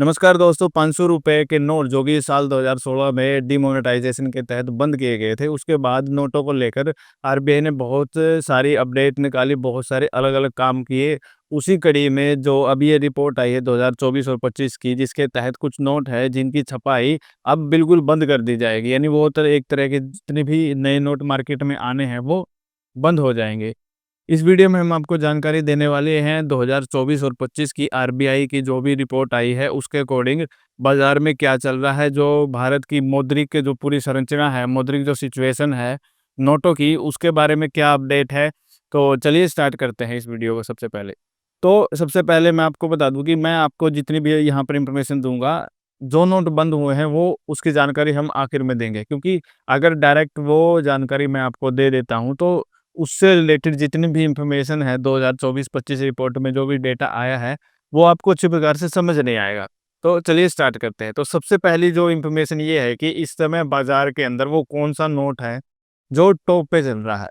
नमस्कार दोस्तों, ₹500 के नोट जो कि साल 2016 में डिमोनेटाइजेशन के तहत बंद किए गए थे, उसके बाद नोटों को लेकर आरबीआई ने बहुत सारी अपडेट निकाली, बहुत सारे अलग-अलग काम किए। उसी कड़ी में जो अभी ये रिपोर्ट आई है 2024 और 25 की, जिसके तहत कुछ नोट है जिनकी छपाई अब बिल्कुल बंद कर दी जाएगी। यानी वो एक तरह के जितने भी नए नोट मार्केट में आने हैं, वो बंद हो जाएँगे। इस वीडियो में हम आपको जानकारी देने वाले हैं 2024 और 25 की आरबीआई की जो भी रिपोर्ट आई है उसके अकॉर्डिंग बाजार में क्या चल रहा है, जो भारत की मौद्रिक जो पूरी संरचना है, मौद्रिक जो सिचुएशन है नोटों की, उसके बारे में क्या अपडेट है। तो चलिए स्टार्ट करते हैं इस वीडियो को सबसे पहले। तो सबसे पहले मैं आपको बता दूं कि मैं आपको जितनी भी यहाँ पर इंफॉर्मेशन दूंगा, जो नोट बंद हुए हैं वो उसकी जानकारी हम आखिर में देंगे, क्योंकि अगर डायरेक्ट वो जानकारी मैं आपको दे देता हूँ तो उससे रिलेटेड जितनी भी इंफॉर्मेशन है 2024-25 रिपोर्ट में जो भी डेटा आया है, वो आपको अच्छी प्रकार से समझ नहीं आएगा। तो चलिए स्टार्ट करते हैं। तो सबसे पहली जो इंफॉर्मेशन ये है कि इस समय बाज़ार के अंदर वो कौन-सा नोट है, जो टॉप पे चल रहा है।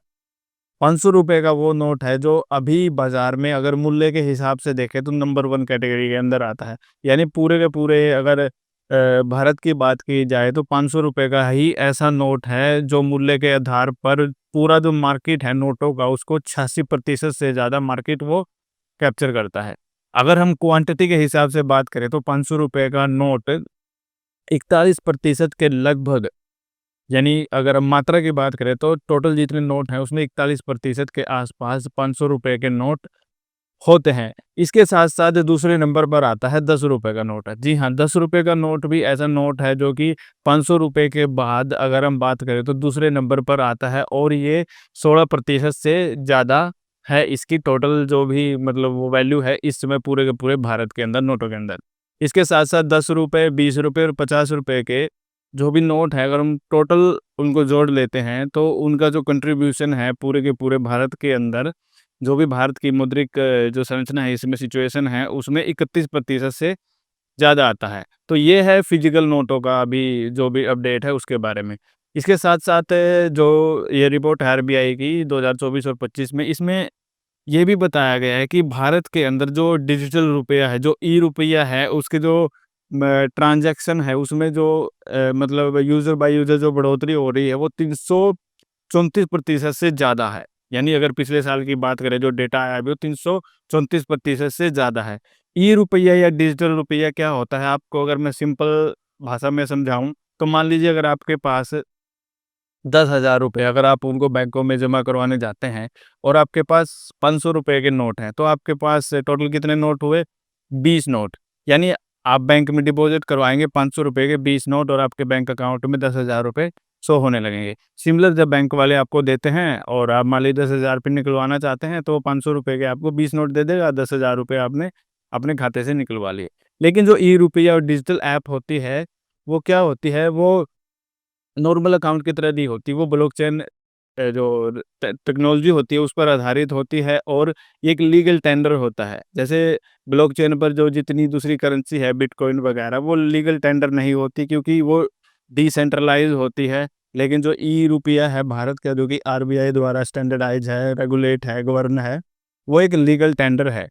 ₹500 का वो नोट है जो अभी बाज़ार में अगर मूल्य के हिसाब से देखें तो नंबर 1 कैटेगरी के अंदर आता है। यानी पूरे के पूरे अगर भारत की बात की जाए तो ₹500 का ही ऐसा नोट है जो मूल्य के आधार पर पूरा जो मार्केट है नोटों का, उसको 86% से ज़्यादा मार्केट वो कैप्चर करता है। अगर हम क्वांटिटी के हिसाब से बात करें तो ₹500 का नोट 41% के लगभग, यानी अगर हम मात्रा की बात करें तो टोटल जितने नोट हैं उसमें 41% के आसपास ₹500 के नोट होते हैं। इसके साथ-साथ दूसरे नंबर पर आता है ₹10 का नोट है। जी हाँ, ₹10 का नोट भी ऐसा नोट है जो कि ₹500 के बाद अगर हम बात करें तो दूसरे नंबर पर आता है, और ये 16% से ज़्यादा है इसकी टोटल जो भी मतलब वो वैल्यू है इस समय पूरे के पूरे भारत के अंदर नोटों के अंदर। इसके साथ-साथ ₹10, ₹20 और ₹50 के जो भी नोट है, अगर हम टोटल उनको जोड़ लेते हैं तो उनका जो कंट्रीब्यूशन है पूरे के पूरे भारत के अंदर, जो भी भारत की मौद्रिक जो संरचना है, इसमें सिचुएशन है, उसमें 31% से ज़्यादा आता है। तो ये है फिजिकल नोटों का अभी जो भी अपडेट है उसके बारे में। इसके साथ-साथ जो ये रिपोर्ट है आरबीआई की 2024 और 25 में, इसमें ये भी बताया गया है कि भारत के अंदर जो डिजिटल रुपया है, जो ई-रुपया है, उसके जो ट्रांज़ैक्शन है उसमें जो मतलब यूज़र बाय यूज़र जो बढ़ोतरी हो रही है वो 334% से ज़्यादा है। यानी अगर पिछले साल की बात करें जो डेटा आया है अभी, वो 334% से ज़्यादा है। ई-रुपया या डिजिटल रुपया क्या होता है, आपको अगर मैं सिंपल भाषा में समझाऊँ, तो मान लीजिए अगर आपके पास ₹10,000 अगर आप उनको बैंकों में जमा करवाने जाते हैं और आपके पास ₹500 के नोट हैं, तो आपके पास टोटल कितने नोट हुए? 20 नोट। यानी आप बैंक में डिपॉज़िट करवाएँगे ₹500 के 20 नोट और आपके बैंक अकाउंट में ₹10,000 शो होने लगेंगे। सिमिलर जब बैंक वाले आपको देते हैं और आप मान लीजिए ₹10,000 निकलवाना चाहते हैं, तो ₹500 के आपको 20 नोट दे देगा, ₹10,000 आपने अपने खाते से निकलवा लिए। लेकिन जो ई-रुपया और डिजिटल ऐप होती है, वो क्या होती है, वो नॉर्मल अकाउंट की तरह नहीं होती, वो ब्लॉकचेन जो टेक्नोलॉजी होती है उस पर आधारित होती है, और ये एक लीगल टेंडर होता है। जैसे ब्लॉकचेन पर जो जितनी दूसरी करेंसी है बिटकॉइन वगैरह, वो लीगल टेंडर नहीं होती क्योंकि वो डिसेंट्रलाइज होती है। लेकिन जो ई रुपया है भारत का, जो कि आरबीआई द्वारा स्टैंडर्डाइज है, रेगुलेट है, गवर्न है, वो एक लीगल टेंडर है।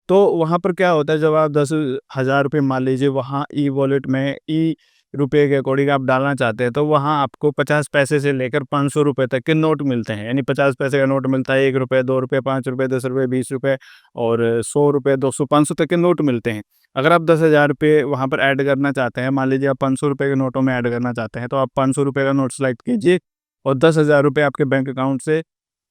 तो वहाँ पर क्या होता है, जब आप 10,000 रुपये मान लीजिए वहाँ ई वॉलेट में ई रुपये के अकॉर्डिंग आप डालना चाहते हैं, तो वहाँ आपको 50 पैसे से लेकर ₹500 तक के नोट मिलते हैं। यानी 50 पैसे का नोट मिलता है, ₹1, ₹2, ₹5, ₹10, ₹20 और ₹100, 200, 500 तक के नोट मिलते हैं। अगर आप 10,000 रुपये वहाँ पर ऐड करना चाहते हैं, मान लीजिए आप ₹500 के नोटों में ऐड करना चाहते हैं, तो आप ₹500 का नोट सेलेक्ट कीजिए और 10,000 रुपये आपके बैंक अकाउंट से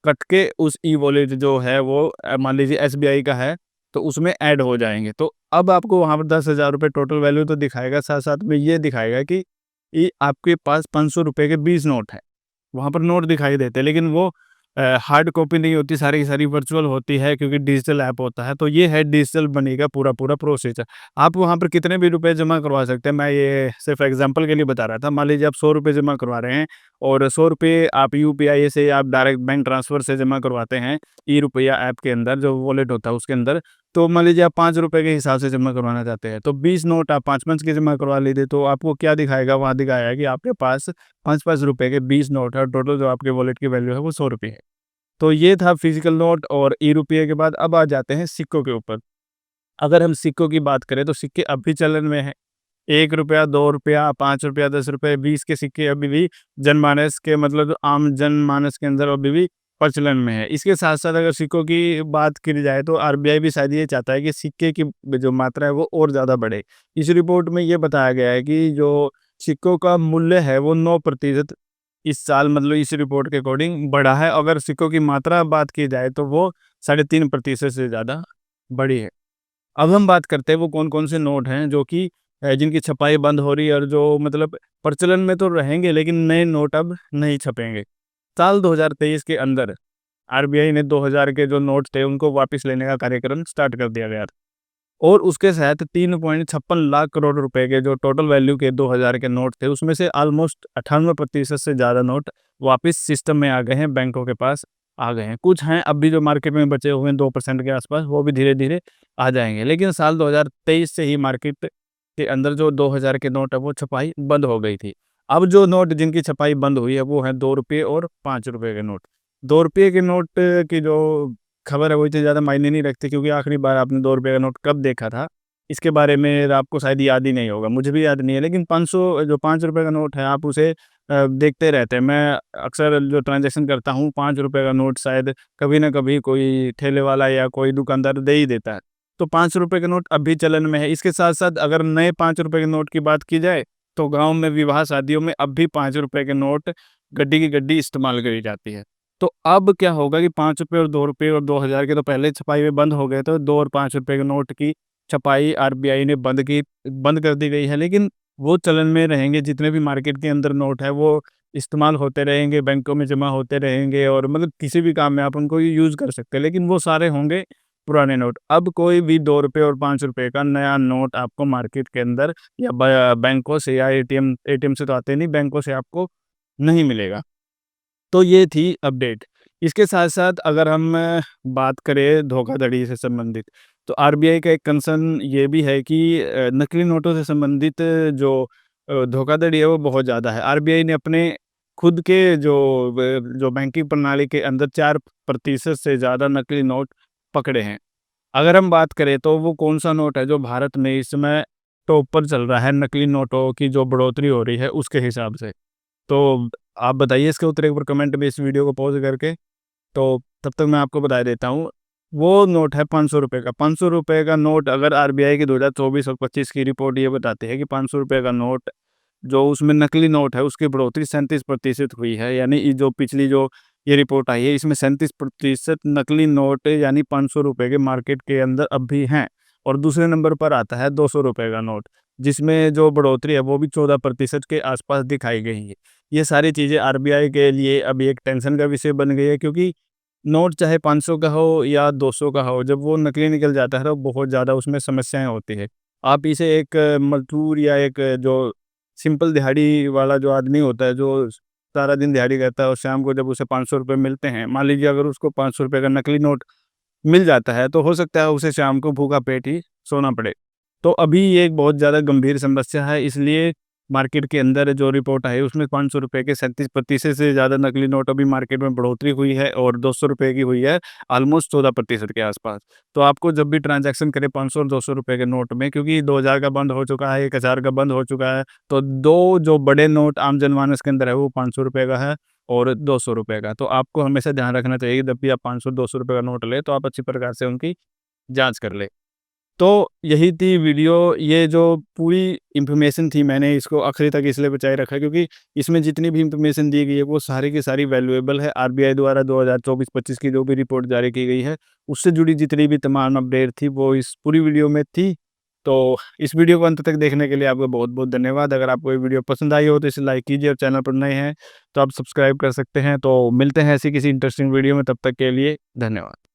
कट के उस ई वॉलेट जो है वो मान लीजिए एसबीआई का है, तो उसमें ऐड हो जाएँगे। तो अब आपको वहाँ पर ₹10,000 टोटल वैल्यू तो दिखाएगा, साथ-साथ में ये दिखाएगा कि ये आपके पास ₹500 के 20 नोट हैं। वहाँ पर नोट दिखाई देते हैं, लेकिन वो हार्ड कॉपी नहीं होती, सारी की सारी वर्चुअल होती है क्योंकि डिजिटल ऐप होता है। तो ये है डिजिटल मनी का पूरा-पूरा प्रोसेस। आप वहाँ पर कितने भी रुपए जमा करवा सकते हैं। मैं ये सिर्फ़ एग्ज़ाम्पल के लिए बता रहा था। मान लीजिए आप ₹100 जमा करवा रहे हैं और ₹100 आप यूपीआई से आप डायरेक्ट बैंक ट्रांसफ़र से जमा करवाते हैं, ई-रुपया ऐप के अंदर जो वॉलेट होता है उसके अंदर। तो मान लीजिए आप ₹5 के हिसाब से जमा करवाना चाहते हैं, तो 20 नोट आप 5-5 के जमा करवा लीजिए, तो आपको क्या दिखाएगा, वहाँ दिखाएगा कि आपके पास ₹5-5 के 20 नोट है और टोटल जो आपके वॉलेट की वैल्यू है वो ₹100 है। तो ये था फिजिकल नोट और ई-रुपये के बाद अब आ जाते हैं सिक्कों के ऊपर। अगर हम सिक्कों की बात करें तो सिक्के अब भी चलन में हैं। ₹1, ₹2, ₹5, ₹10, ₹20 के सिक्के अभी भी जनमानस के मतलब जो आम जनमानस के अंदर अभी भी प्रचलन में है। इसके साथ-साथ अगर सिक्कों की बात करी जाए तो आरबीआई भी शायद ये चाहता है कि सिक्के की जो मात्रा है वो और ज़्यादा बढ़े। इस रिपोर्ट में ये बताया गया है कि जो सिक्कों का मूल्य है वो 9% इस साल मतलब इस रिपोर्ट के अकॉर्डिंग बढ़ा है। अगर सिक्कों की मात्रा बात की जाए तो वो 3.5% से ज़्यादा बढ़ी है। अब हम बात करते हैं वो कौन-कौन से नोट हैं जो कि जिनकी छपाई बंद हो रही है और जो मतलब प्रचलन में तो रहेंगे लेकिन नए नोट अब नहीं छपेंगे। साल 2023 के अंदर आरबीआई ने 2000 के जो नोट थे उनको वापस लेने का कार्यक्रम स्टार्ट कर दिया गया था और उसके तहत 3.56 लाख करोड़ रुपए के जो टोटल वैल्यू के 2000 के नोट थे उसमें से ऑलमोस्ट 98% से ज़्यादा नोट वापस सिस्टम में आ गए हैं, बैंकों के पास आ गए हैं। कुछ हैं अब भी जो मार्केट में बचे हुए हैं 2% के आसपास, वो भी धीरे-धीरे आ जाएँगे। लेकिन साल 2023 से ही मार्केट के अंदर जो 2000 के नोट है वो छपाई बंद हो गई थी। अब जो नोट जिनकी छपाई बंद हुई है वो हैं ₹2 और ₹5 के नोट। ₹2 के नोट की जो खबर है वो इतनी ज़्यादा मायने नहीं रखती क्योंकि आखिरी बार आपने ₹2 का नोट कब देखा था, इसके बारे में आपको शायद याद ही नहीं होगा, मुझे भी याद नहीं है। लेकिन 500 जो ₹5 का नोट है आप उसे देखते रहते हैं। मैं अक्सर जो ट्रांज़ैक्शन करता हूँ ₹5 का नोट शायद कभी न कभी कोई ठेले वाला या कोई दुकानदार दे ही देता है। तो ₹5 का नोट अब भी चलन में है। इसके साथ-साथ अगर नए ₹5 के नोट की बात की जाए, तो गाँव में विवाह शादियों में अब भी ₹5 के नोट गड्डी की गड्डी इस्तेमाल करी जाती है। तो अब क्या होगा कि ₹5 और ₹2 और 2000 के तो पहले छपाई में बंद हो गए थे, 2 और ₹5 के नोट की छपाई आरबीआई ने बंद कर दी गई है, लेकिन वो चलन में रहेंगे, जितने भी मार्केट के अंदर नोट है वो इस्तेमाल होते रहेंगे, बैंकों में जमा होते रहेंगे और मतलब किसी भी काम में आप उनको यूज़ कर सकते हैं, लेकिन वो सारे होंगे पुराने नोट। अब कोई भी ₹2 और ₹5 का नया नोट आपको मार्केट के अंदर या बैंकों से या एटीएम से तो आते नहीं, बैंकों से आपको नहीं मिलेगा। तो ये थी अपडेट। इसके साथ-साथ अगर हम बात करें धोखाधड़ी से संबंधित, तो आरबीआई का एक कंसर्न ये भी है कि नकली नोटों से संबंधित जो धोखाधड़ी है वो बहुत ज़्यादा है। आरबीआई ने अपने खुद के जो बैंकिंग प्रणाली के अंदर 4% से ज़्यादा नकली नोट पकड़े हैं। अगर हम बात करें तो वो कौन-सा नोट है जो भारत में इस समय टॉप पर चल रहा है नकली नोटों की जो बढ़ोतरी हो रही है उसके हिसाब से? तो आप बताइए इसके उत्तर एक बार कमेंट में इस वीडियो को पॉज़ करके, तो तब तक मैं आपको बता देता हूँ। वो नोट है ₹500 का। ₹500 का नोट अगर आरबीआई की 2024 और 25 की रिपोर्ट ये बताती है कि ₹500 का नोट जो उसमें नकली नोट है उसकी बढ़ोतरी 37% हुई है। यानी ये जो पिछली जो ये रिपोर्ट आई है इसमें 37% नकली नोट यानी ₹500 के मार्केट के अंदर अब भी हैं। और दूसरे नंबर पर आता है ₹200 का नोट, जिसमें जो बढ़ोतरी है वो भी 14% के आसपास दिखाई गई है। ये सारी चीज़ें आरबीआई के लिए अभी एक टेंशन का विषय बन गई है क्योंकि नोट चाहे 500 का हो या 200 का हो, जब वो नकली निकल जाता है तो बहुत ज़्यादा उसमें समस्याएँ होती हैं। आप इसे एक मज़दूर या एक जो सिंपल दिहाड़ी वाला जो आदमी होता है, जो सारा दिन दिहाड़ी करता है और शाम को जब उसे ₹500 मिलते हैं, मान लीजिए अगर उसको ₹500 का नकली नोट मिल जाता है, तो हो सकता है उसे शाम को भूखा पेट ही सोना पड़े। तो अभी ये एक बहुत ज़्यादा गंभीर समस्या है, इसलिए मार्केट के अंदर जो रिपोर्ट आई उसमें ₹500 के 37% से ज़्यादा नकली नोट अभी मार्केट में बढ़ोतरी हुई है और ₹200 की हुई है ऑलमोस्ट 14% के आसपास। तो आपको जब भी ट्रांज़ैक्शन करें 500 और ₹200 के नोट में, क्योंकि 2000 का बंद हो चुका है, 1000 का बंद हो चुका है, तो 2 जो बड़े नोट आम जनमानस के अंदर है वो ₹500 का है और ₹200 का। तो आपको हमेशा ध्यान रखना चाहिए जब भी आप 500 ₹200 का नोट लें तो आप अच्छी प्रकार से उनकी जाँच कर लें। तो यही थी वीडियो, ये जो पूरी इन्फॉर्मेशन थी मैंने इसको आखिरी तक इसलिए बचाए रखा है क्योंकि इसमें जितनी भी इन्फॉर्मेशन दी गई है वो सारी की सारी वैल्यूएबल है। आरबीआई द्वारा 2024-25 की जो भी रिपोर्ट जारी की गई है, उससे जुड़ी जितनी भी तमाम अपडेट थी वो इस पूरी वीडियो में थी। तो इस वीडियो को अंत तक देखने के लिए आपका बहुत-बहुत धन्यवाद। अगर आपको ये वीडियो पसंद आई हो तो इसे लाइक कीजिए और चैनल पर नए हैं तो आप सब्सक्राइब कर सकते हैं। तो मिलते हैं ऐसी किसी इंटरेस्टिंग वीडियो में, तब तक के लिए धन्यवाद।